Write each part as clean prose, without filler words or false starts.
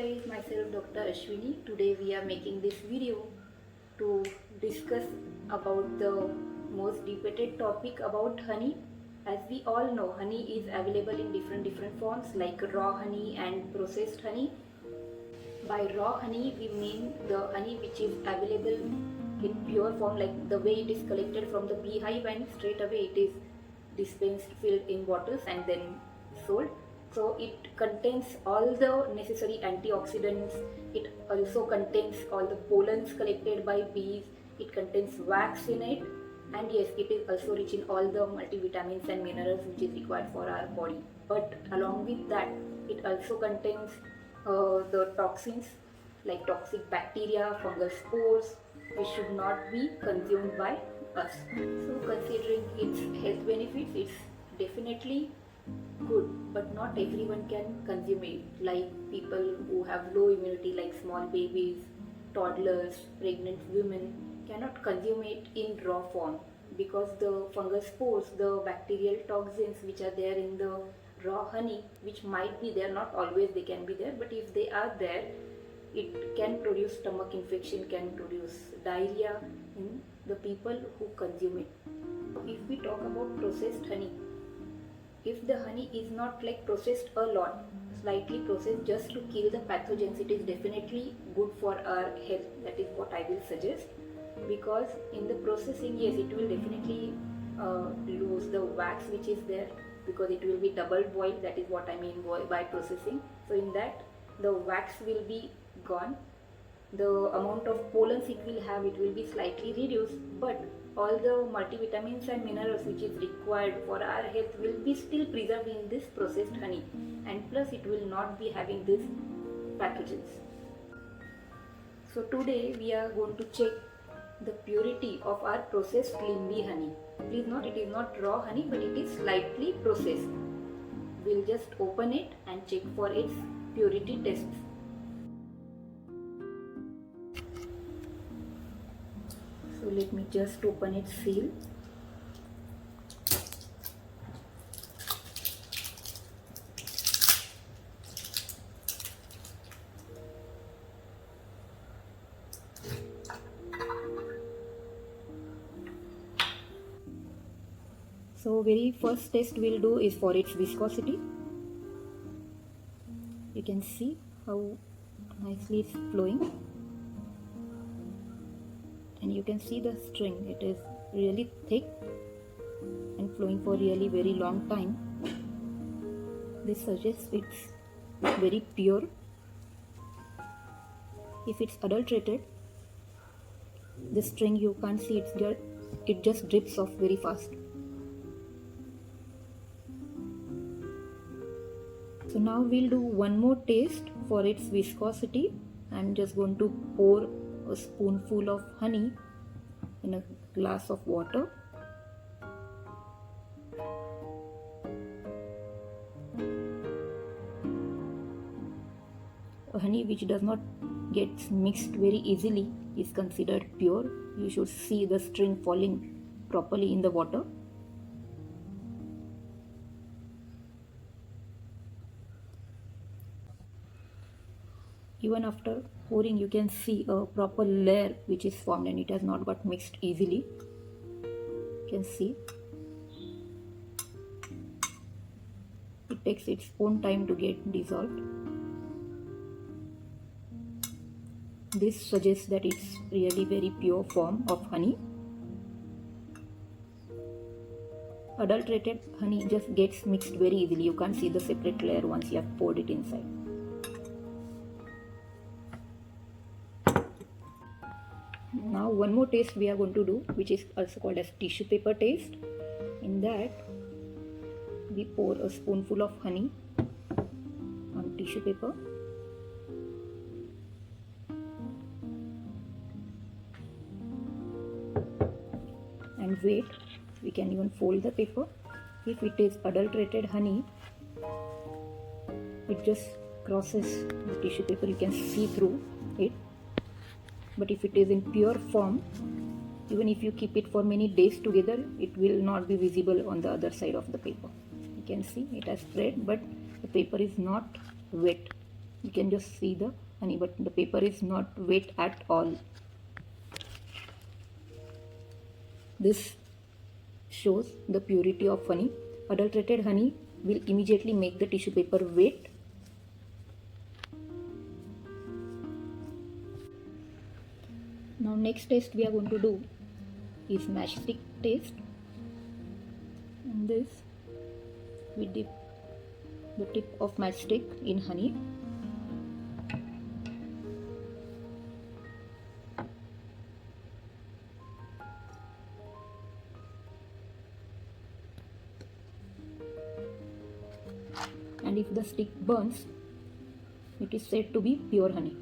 guys, myself Dr. Ashwini. Today we are making this video to discuss about the most debated topic about honey. As we all know, honey is available in different forms like raw honey and processed honey. By raw honey we mean the honey which is available in pure form, like the way it is collected from the beehive and straight away it is dispensed, filled in bottles and then sold. So it contains all the necessary antioxidants. It also contains all the pollens collected by bees. It contains wax in it, and yes, it is also rich in all the multivitamins and minerals which is required for our body. But along with that, it also contains the toxins like toxic bacteria, fungal spores, which should not be consumed by us. So considering its health benefits, it's definitely good, but not everyone can consume it. Like people who have low immunity, like small babies, toddlers, pregnant women, cannot consume it in raw form because the fungal spores, the bacterial toxins which are there in the raw honey, which might be there, not always they can be there, but if they are there, it can produce stomach infection, can produce diarrhea in the people who consume it. If we talk about processed honey, if the honey is not like processed a lot, slightly processed just to kill the pathogens, it is definitely good for our health. That is what I will suggest, because in the processing, yes, it will definitely lose the wax which is there, because it will be double boiled. That is what I mean by processing. So in that, the wax will be gone, the amount of pollens it will have, it will be slightly reduced, but all the multivitamins and minerals which is required for our health will be still preserved in this processed honey, and plus it will not be having these pathogens. So today we are going to check the purity of our processed Limbi honey. Please note, it is not raw honey, but it is slightly processed. We'll just open it and check for its purity tests. So let me just open its seal. So very first test we'll do is for its viscosity. You can see how nicely it's flowing, and you can see the string, it is really thick and flowing for really very long time. This suggests it's very pure. If it's adulterated, the string you can't see, it just drips off very fast. So now we'll do one more taste for its viscosity. I'm just going to pour a spoonful of honey in a glass of water. A honey which does not get mixed very easily is considered pure. You should see the string falling properly in the water. Even after pouring, you can see a proper layer which is formed, and it has not got mixed easily. You can see it takes its own time to get dissolved. This suggests that it's really very pure form of honey. Adulterated honey just gets mixed very easily. You can't see the separate layer once you have poured it inside. Now one more taste we are going to do, which is also called as tissue paper taste. In that, we pour a spoonful of honey on tissue paper. And wait, we can even fold the paper. If it is adulterated honey, it just crosses the tissue paper, you can see through it. But if it is in pure form, even if you keep it for many days together, it will not be visible on the other side of the paper. You can see it has spread, but the paper is not wet. You can just see the honey, but the paper is not wet at all. This shows the purity of honey. Adulterated honey will immediately make the tissue paper wet. Now next test we are going to do is matchstick test. In this, we dip the tip of matchstick in honey. And if the stick burns, it is said to be pure honey.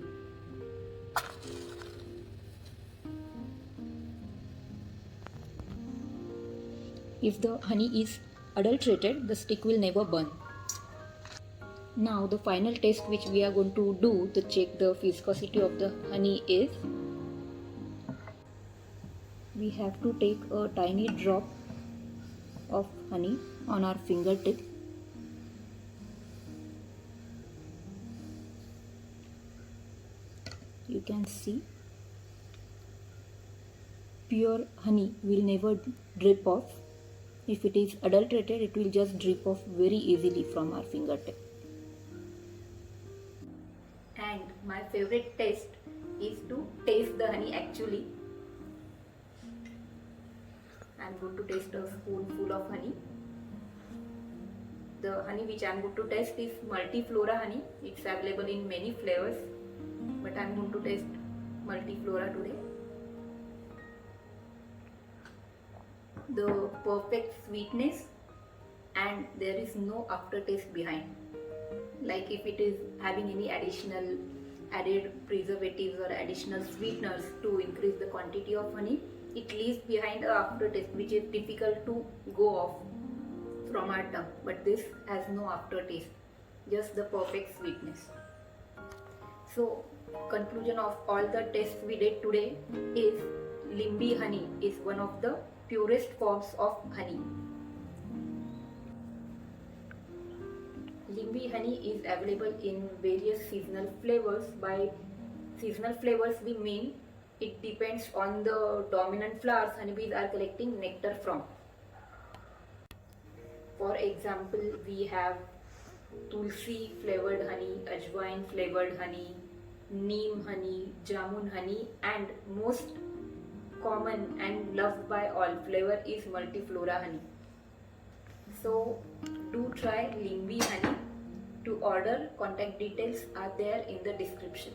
If the honey is adulterated, the stick will never burn. Now the final test which we are going to do to check the viscosity of the honey is, we have to take a tiny drop of honey on our fingertip. You can see pure honey will never drip off. If it is adulterated, it will just drip off very easily from our fingertip. And my favorite test is to taste the honey actually. I am going to taste a spoonful of honey. The honey which I am going to taste is Multiflora honey. It's available in many flavors, but I am going to taste Multiflora today. The perfect sweetness, and there is no aftertaste behind. Like if it is having any additional added preservatives or additional sweeteners to increase the quantity of honey, it leaves behind a aftertaste which is difficult to go off from our tongue. But this has no aftertaste, just the perfect sweetness. So conclusion of all the tests we did today is Limbi honey is one of the purest forms of honey. Limbi honey is available in various seasonal flavors. By seasonal flavors we mean it depends on the dominant flowers honeybees are collecting nectar from. For example, we have tulsi flavored honey, ajwain flavored honey, neem honey, jamun honey, and most common and loved by all flavor is Multiflora honey. So do try Limbi honey. To order, contact details are there in the description.